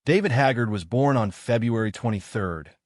David Haggard was born on February 23,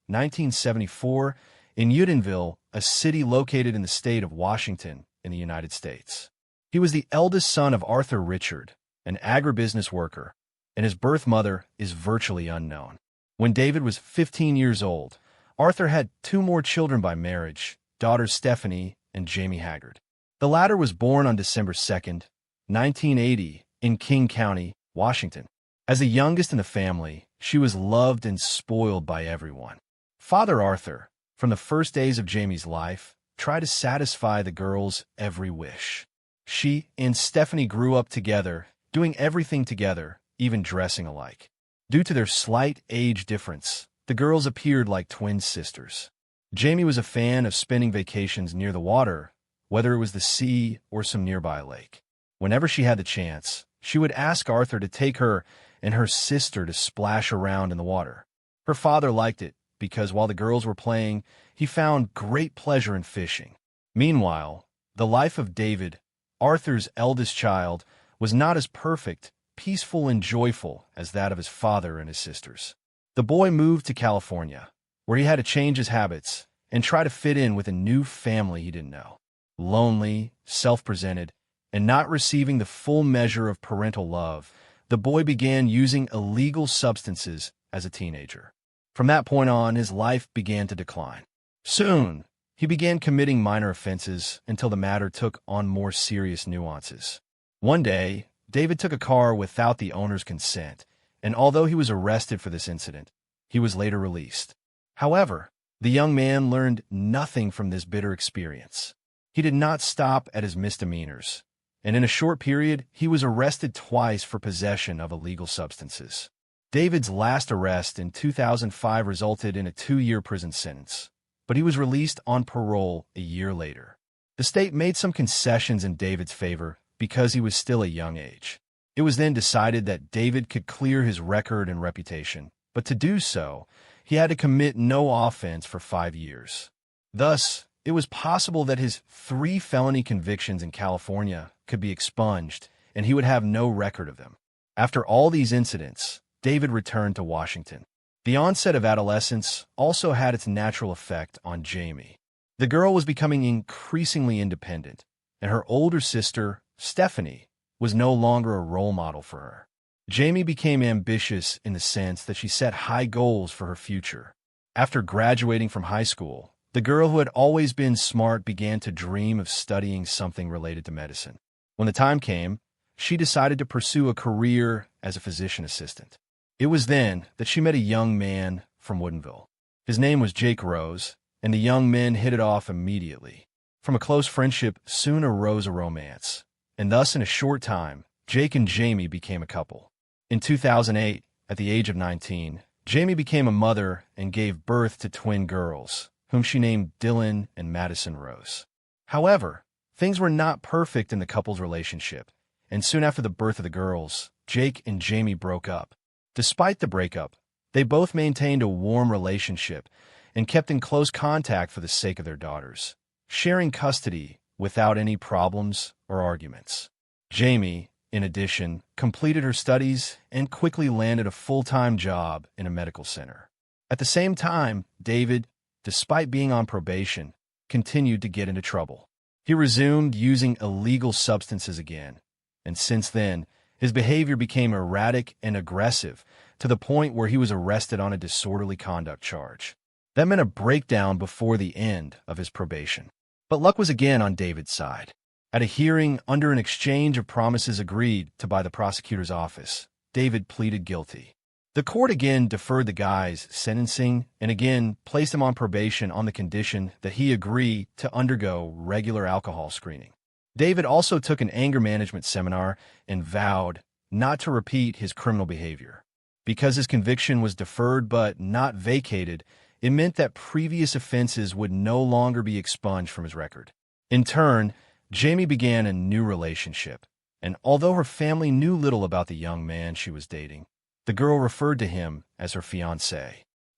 1974, in Unionville, a city located in the state of Washington in the United States. He was the eldest son of Arthur Richard, an agribusiness worker, and his birth mother is virtually unknown. When David was 15 years old, Arthur had two more children by marriage, daughters Stephanie and Jamie Haggard. The latter was born on December 2, 1980, in King County, Washington. As the youngest in the family, she was loved and spoiled by everyone. Father Arthur, from the first days of Jamie's life, tried to satisfy the girl's every wish. She and Stephanie grew up together, doing everything together, even dressing alike. Due to their slight age difference, the girls appeared like twin sisters. Jamie was a fan of spending vacations near the water, whether it was the sea or some nearby lake. Whenever she had the chance, she would ask Arthur to take her and her sister to splash around in the water. Her father liked it because while the girls were playing, he found great pleasure in fishing. Meanwhile, the life of David, Arthur's eldest child, was not as perfect, peaceful, and joyful as that of his father and his sisters. The boy moved to California, where he had to change his habits and try to fit in with a new family he didn't know. Lonely, self-presented, and not receiving the full measure of parental love, the boy began using illegal substances as a teenager. From that point on, his life began to decline. Soon, he began committing minor offenses until the matter took on more serious nuances. One day, David took a car without the owner's consent, and although he was arrested for this incident, he was later released. However, the young man learned nothing from this bitter experience. He did not stop at his misdemeanors, and in a short period, he was arrested twice for possession of illegal substances. David's last arrest in 2005 resulted in a 2-year prison sentence, but he was released on parole a year later. The state made some concessions in David's favor because he was still a young age. It was then decided that David could clear his record and reputation, but to do so, he had to commit no offense for 5 years. Thus, it was possible that his 3 felony convictions in California could be expunged, and he would have no record of them. After all these incidents, David returned to Washington. The onset of adolescence also had its natural effect on Jamie. The girl was becoming increasingly independent, and her older sister, Stephanie, was no longer a role model for her. Jamie became ambitious in the sense that she set high goals for her future. After graduating from high school, the girl who had always been smart began to dream of studying something related to medicine. When the time came, she decided to pursue a career as a physician assistant. It was then that she met a young man from Woodinville. His name was Jake Rose, and the young men hit it off immediately. From a close friendship soon arose a romance, and thus in a short time, Jake and Jamie became a couple. In 2008, at the age of 19, Jamie became a mother and gave birth to twin girls, whom she named Dylan and Madison Rose. However, things were not perfect in the couple's relationship, and soon after the birth of the girls, Jake and Jamie broke up. Despite the breakup, they both maintained a warm relationship and kept in close contact for the sake of their daughters, sharing custody without any problems or arguments. Jamie, in addition, completed her studies and quickly landed a full-time job in a medical center. At the same time, David, despite being on probation, continued to get into trouble. He resumed using illegal substances again, and since then, his behavior became erratic and aggressive to the point where he was arrested on a disorderly conduct charge. That meant a breakdown before the end of his probation. But luck was again on David's side. At a hearing under an exchange of promises agreed to by the prosecutor's office, David pleaded guilty. The court again deferred the guy's sentencing and again placed him on probation on the condition that he agree to undergo regular alcohol screening. David also took an anger management seminar and vowed not to repeat his criminal behavior. Because his conviction was deferred but not vacated, it meant that previous offenses would no longer be expunged from his record. In turn, Jamie began a new relationship, and although her family knew little about the young man she was dating, the girl referred to him as her fiancé.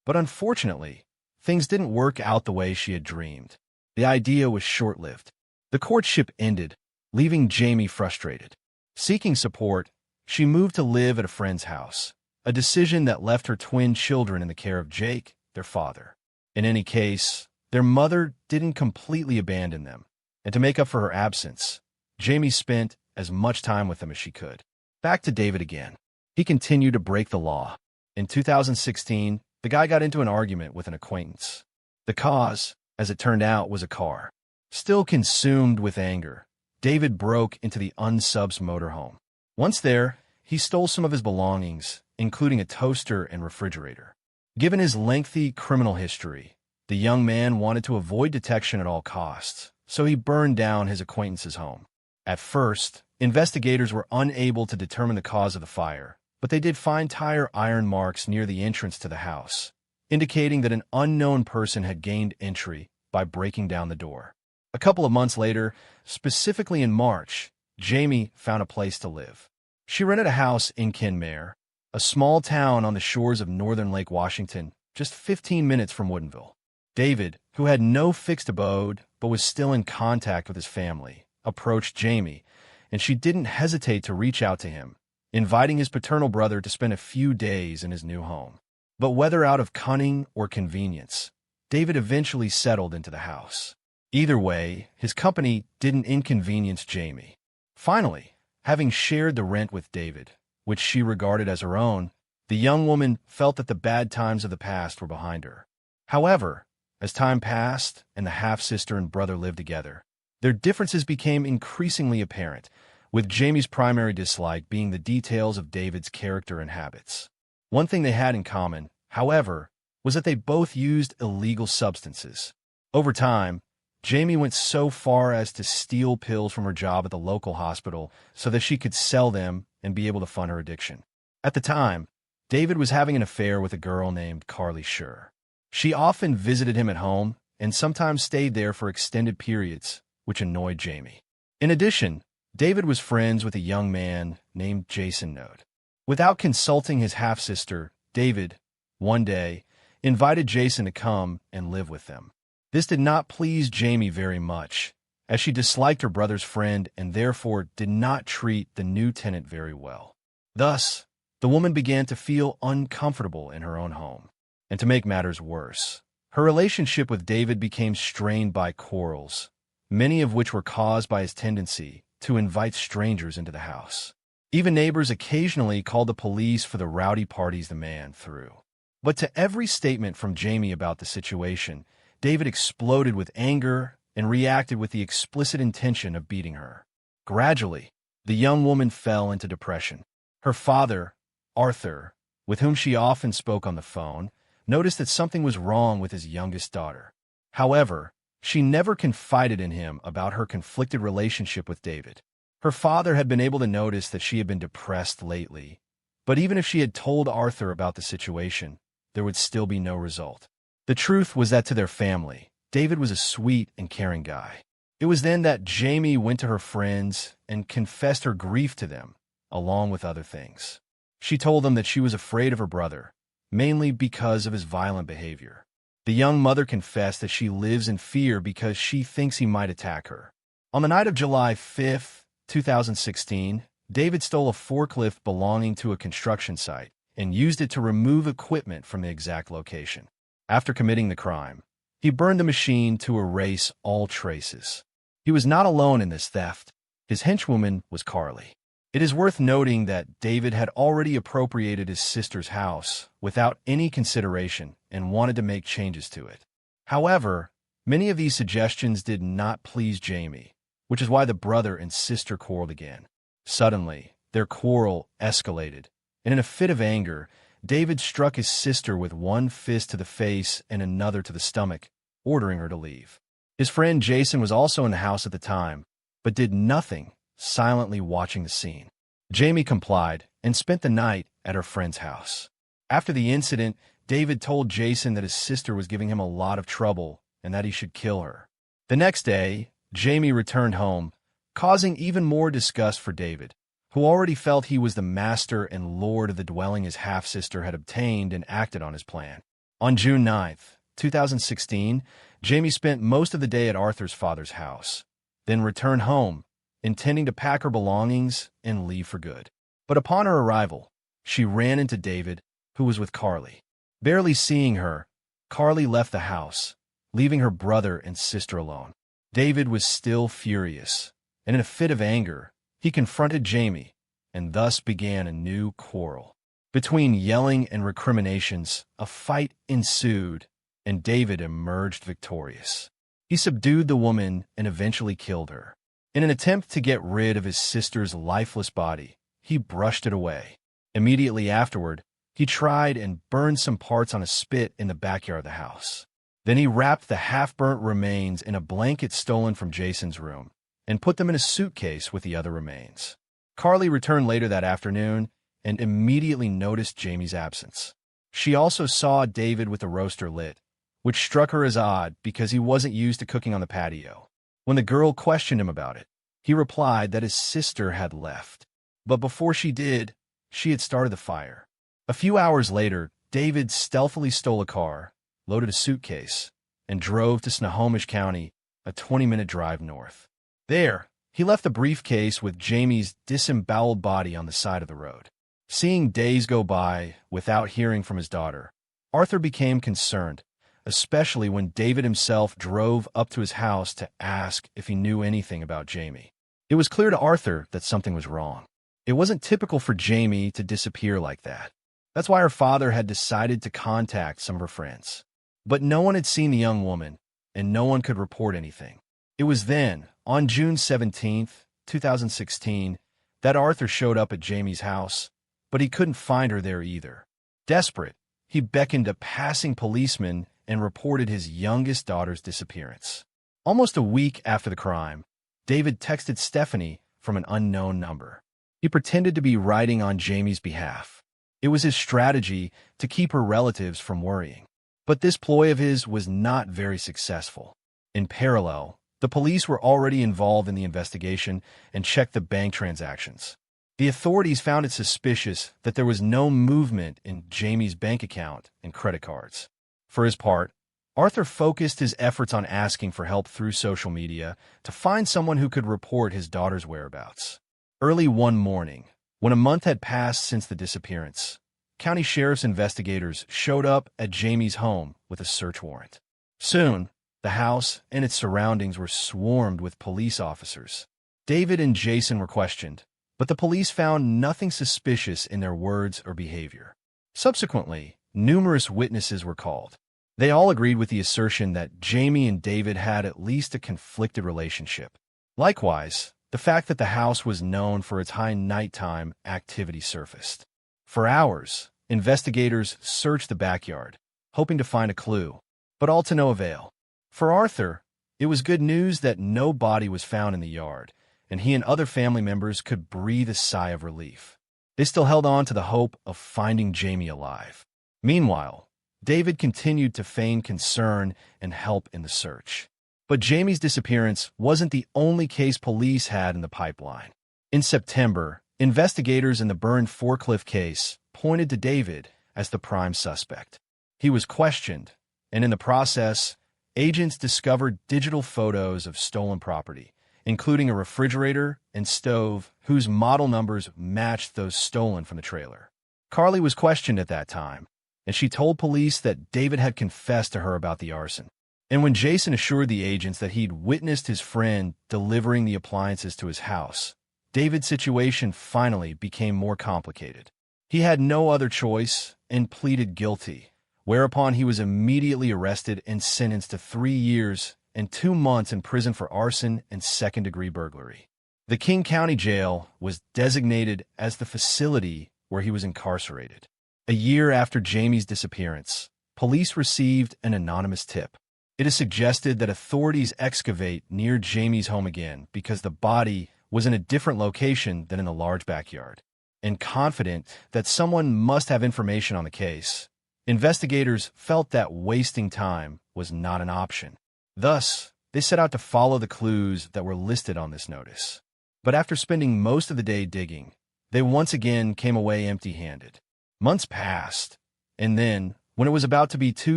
But unfortunately, things didn't work out the way she had dreamed. The idea was short-lived. The courtship ended, leaving Jamie frustrated. Seeking support, she moved to live at a friend's house, a decision that left her twin children in the care of Jake, their father. In any case, their mother didn't completely abandon them, and to make up for her absence, Jamie spent as much time with them as she could. Back to David again. He continued to break the law. In 2016, the guy got into an argument with an acquaintance. The cause, as it turned out, was a car. Still consumed with anger, David broke into the unsub's motorhome. Once there, he stole some of his belongings, including a toaster and refrigerator. Given his lengthy criminal history, the young man wanted to avoid detection at all costs, so he burned down his acquaintance's home. At first, investigators were unable to determine the cause of the fire, but they did find tire iron marks near the entrance to the house, indicating that an unknown person had gained entry by breaking down the door. A couple of months later, specifically in March, Jamie found a place to live. She rented a house in Kenmare, a small town on the shores of northern Lake Washington, just 15 minutes from Woodinville. David, who had no fixed abode but was still in contact with his family, approached Jamie, and she didn't hesitate to reach out to him, inviting his paternal brother to spend a few days in his new home. But whether out of cunning or convenience, David eventually settled into the house. Either way, his company didn't inconvenience Jamie. Finally, having shared the rent with David, which she regarded as her own, the young woman felt that the bad times of the past were behind her. However, as time passed and the half-sister and brother lived together, their differences became increasingly apparent, with Jamie's primary dislike being the details of David's character and habits. One thing they had in common, however, was that they both used illegal substances. Over time, Jamie went so far as to steal pills from her job at the local hospital so that she could sell them and be able to fund her addiction. At the time, David was having an affair with a girl named Carly Schur. She often visited him at home and sometimes stayed there for extended periods, which annoyed Jamie. In addition, David was friends with a young man named Jason Node. Without consulting his half-sister, David, one day, invited Jason to come and live with them. This did not please Jamie very much, as she disliked her brother's friend and therefore did not treat the new tenant very well. Thus, the woman began to feel uncomfortable in her own home. And to make matters worse, her relationship with David became strained by quarrels, many of which were caused by his tendency to invite strangers into the house. Even neighbors occasionally called the police for the rowdy parties the man threw. But to every statement from Jamie about the situation, David exploded with anger and reacted with the explicit intention of beating her. Gradually, the young woman fell into depression. Her father, Arthur, with whom she often spoke on the phone, noticed that something was wrong with his youngest daughter. However, she never confided in him about her conflicted relationship with David. Her father had been able to notice that she had been depressed lately, but even if she had told Arthur about the situation, there would still be no result. The truth was that to their family, David was a sweet and caring guy. It was then that Jamie went to her friends and confessed her grief to them, along with other things. She told them that she was afraid of her brother, mainly because of his violent behavior. The young mother confessed that she lives in fear because she thinks he might attack her. On the night of July 5, 2016, David stole a forklift belonging to a construction site and used it to remove equipment from the exact location. After committing the crime, he burned the machine to erase all traces. He was not alone in this theft. His henchwoman was Carly. It is worth noting that David had already appropriated his sister's house without any consideration and wanted to make changes to it. However, many of these suggestions did not please Jamie, which is why the brother and sister quarreled again. Suddenly, their quarrel escalated, and in a fit of anger, David struck his sister with one fist to the face and another to the stomach, ordering her to leave. His friend Jason was also in the house at the time, but did nothing, silently watching the scene. Jamie complied and spent the night at her friend's house. After the incident, David told Jason that his sister was giving him a lot of trouble and that he should kill her. The next day, Jamie returned home, causing even more disgust for David, who already felt he was the master and lord of the dwelling his half-sister had obtained and acted on his plan. On June 9, 2016, Jamie spent most of the day at Arthur's father's house, then returned home, intending to pack her belongings and leave for good. But upon her arrival, she ran into David, who was with Carly. Barely seeing her, Carly left the house, leaving her brother and sister alone. David was still furious, and in a fit of anger, he confronted Jamie, and thus began a new quarrel. Between yelling and recriminations, a fight ensued, and David emerged victorious. He subdued the woman and eventually killed her. In an attempt to get rid of his sister's lifeless body, he brushed it away. Immediately afterward, he tried and burned some parts on a spit in the backyard of the house. Then he wrapped the half-burnt remains in a blanket stolen from Jason's room and put them in a suitcase with the other remains. Carly returned later that afternoon and immediately noticed Jamie's absence. She also saw David with the roaster lit, which struck her as odd because he wasn't used to cooking on the patio. When the girl questioned him about it, he replied that his sister had left. But before she did, she had started the fire. A few hours later, David stealthily stole a car, loaded a suitcase, and drove to Snohomish County, a 20-minute drive north. There, he left the briefcase with Jamie's disemboweled body on the side of the road. Seeing days go by without hearing from his daughter, Arthur became concerned, especially when David himself drove up to his house to ask if he knew anything about Jamie. It was clear to Arthur that something was wrong. It wasn't typical for Jamie to disappear like that. That's why her father had decided to contact some of her friends. But no one had seen the young woman, and no one could report anything. It was then, on June 17, 2016, that Arthur showed up at Jamie's house, but he couldn't find her there either. Desperate, he beckoned a passing policeman and reported his youngest daughter's disappearance. Almost a week after the crime, David texted Stephanie from an unknown number. He pretended to be writing on Jamie's behalf. It was his strategy to keep her relatives from worrying. But this ploy of his was not very successful. In parallel, the police were already involved in the investigation and checked the bank transactions. The authorities found it suspicious that there was no movement in Jamie's bank account and credit cards. For his part, Arthur focused his efforts on asking for help through social media to find someone who could report his daughter's whereabouts. Early one morning, when a month had passed since the disappearance, county sheriff's investigators showed up at Jamie's home with a search warrant. Soon, the house and its surroundings were swarmed with police officers. David and Jason were questioned, but the police found nothing suspicious in their words or behavior. Subsequently, numerous witnesses were called. They all agreed with the assertion that Jamie and David had at least a conflicted relationship. Likewise, the fact that the house was known for its high nighttime activity surfaced. For hours, investigators searched the backyard, hoping to find a clue, but all to no avail. For Arthur, it was good news that no body was found in the yard, and he and other family members could breathe a sigh of relief. They still held on to the hope of finding Jamie alive. Meanwhile, David continued to feign concern and help in the search. But Jamie's disappearance wasn't the only case police had in the pipeline. In September, investigators in the burned forklift case pointed to David as the prime suspect. He was questioned, and in the process, agents discovered digital photos of stolen property, including a refrigerator and stove whose model numbers matched those stolen from the trailer. Carly was questioned at that time, and she told police that David had confessed to her about the arson. And when Jason assured the agents that he'd witnessed his friend delivering the appliances to his house, David's situation finally became more complicated. He had no other choice and pleaded guilty, whereupon he was immediately arrested and sentenced to 3 years and 2 months in prison for arson and second-degree burglary. The King County Jail was designated as the facility where he was incarcerated. A year after Jamie's disappearance, police received an anonymous tip. It is suggested that authorities excavate near Jamie's home again because the body was in a different location than in the large backyard. And confident that someone must have information on the case, investigators felt that wasting time was not an option. Thus, they set out to follow the clues that were listed on this notice. But after spending most of the day digging, they once again came away empty-handed. Months passed, and then, when it was about to be 2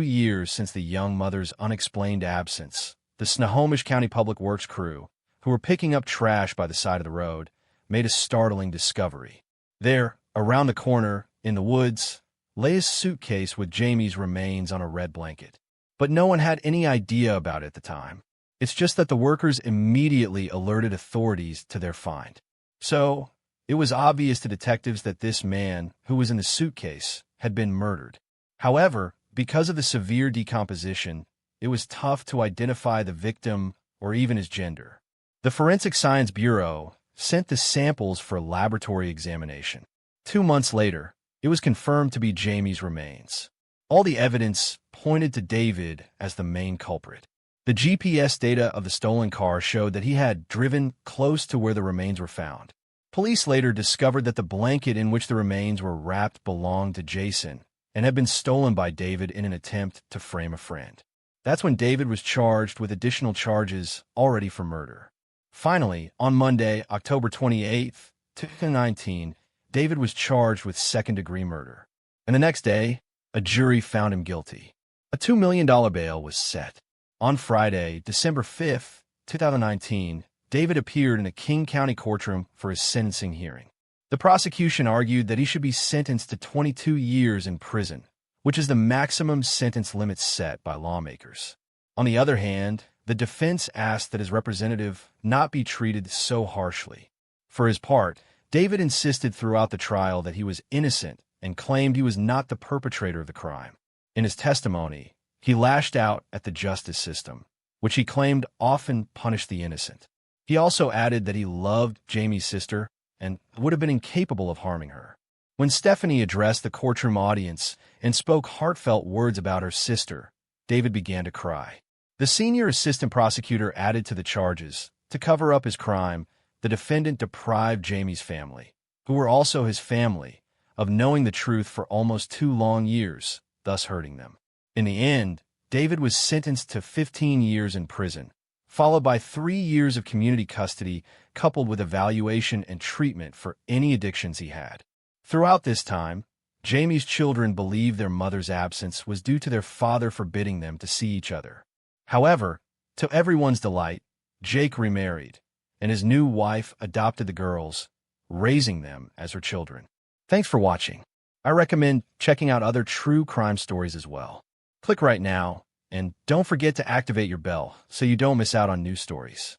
years since the young mother's unexplained absence, the Snohomish County Public Works crew, who were picking up trash by the side of the road, made a startling discovery. There, around the corner, in the woods, lay a suitcase with Jamie's remains on a red blanket. But no one had any idea about it at the time. It's just that the workers immediately alerted authorities to their find. So, it was obvious to detectives that this man, who was in the suitcase, had been murdered. However, because of the severe decomposition, it was tough to identify the victim or even his gender. The Forensic Science Bureau sent the samples for laboratory examination. 2 months later, it was confirmed to be Jamie's remains. All the evidence pointed to David as the main culprit. The GPS data of the stolen car showed that he had driven close to where the remains were found. Police later discovered that the blanket in which the remains were wrapped belonged to Jason and had been stolen by David in an attempt to frame a friend. That's when David was charged with additional charges already for murder. Finally, on Monday, October 28, 2019, David was charged with second-degree murder. And the next day, a jury found him guilty. A $2 million bail was set. On Friday, December 5, 2019, David appeared in a King County courtroom for his sentencing hearing. The prosecution argued that he should be sentenced to 22 years in prison, which is the maximum sentence limit set by lawmakers. On the other hand, the defense asked that his representative not be treated so harshly. For his part, David insisted throughout the trial that he was innocent and claimed he was not the perpetrator of the crime. In his testimony, he lashed out at the justice system, which he claimed often punished the innocent. He also added that he loved Jamie's sister and would have been incapable of harming her. When Stephanie addressed the courtroom audience and spoke heartfelt words about her sister, David began to cry. The senior assistant prosecutor added to the charges. To cover up his crime, the defendant deprived Jamie's family, who were also his family, of knowing the truth for almost 2 long years, thus hurting them. In the end, David was sentenced to 15 years in prison, followed by 3 years of community custody coupled with evaluation and treatment for any addictions he had. Throughout this time, Jamie's children believed their mother's absence was due to their father forbidding them to see each other. However, to everyone's delight, Jake remarried, and his new wife adopted the girls, raising them as her children. Thanks for watching. I recommend checking out other true crime stories as well. Click right now, and don't forget to activate your bell so you don't miss out on new stories.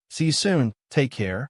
See you soon. Take care.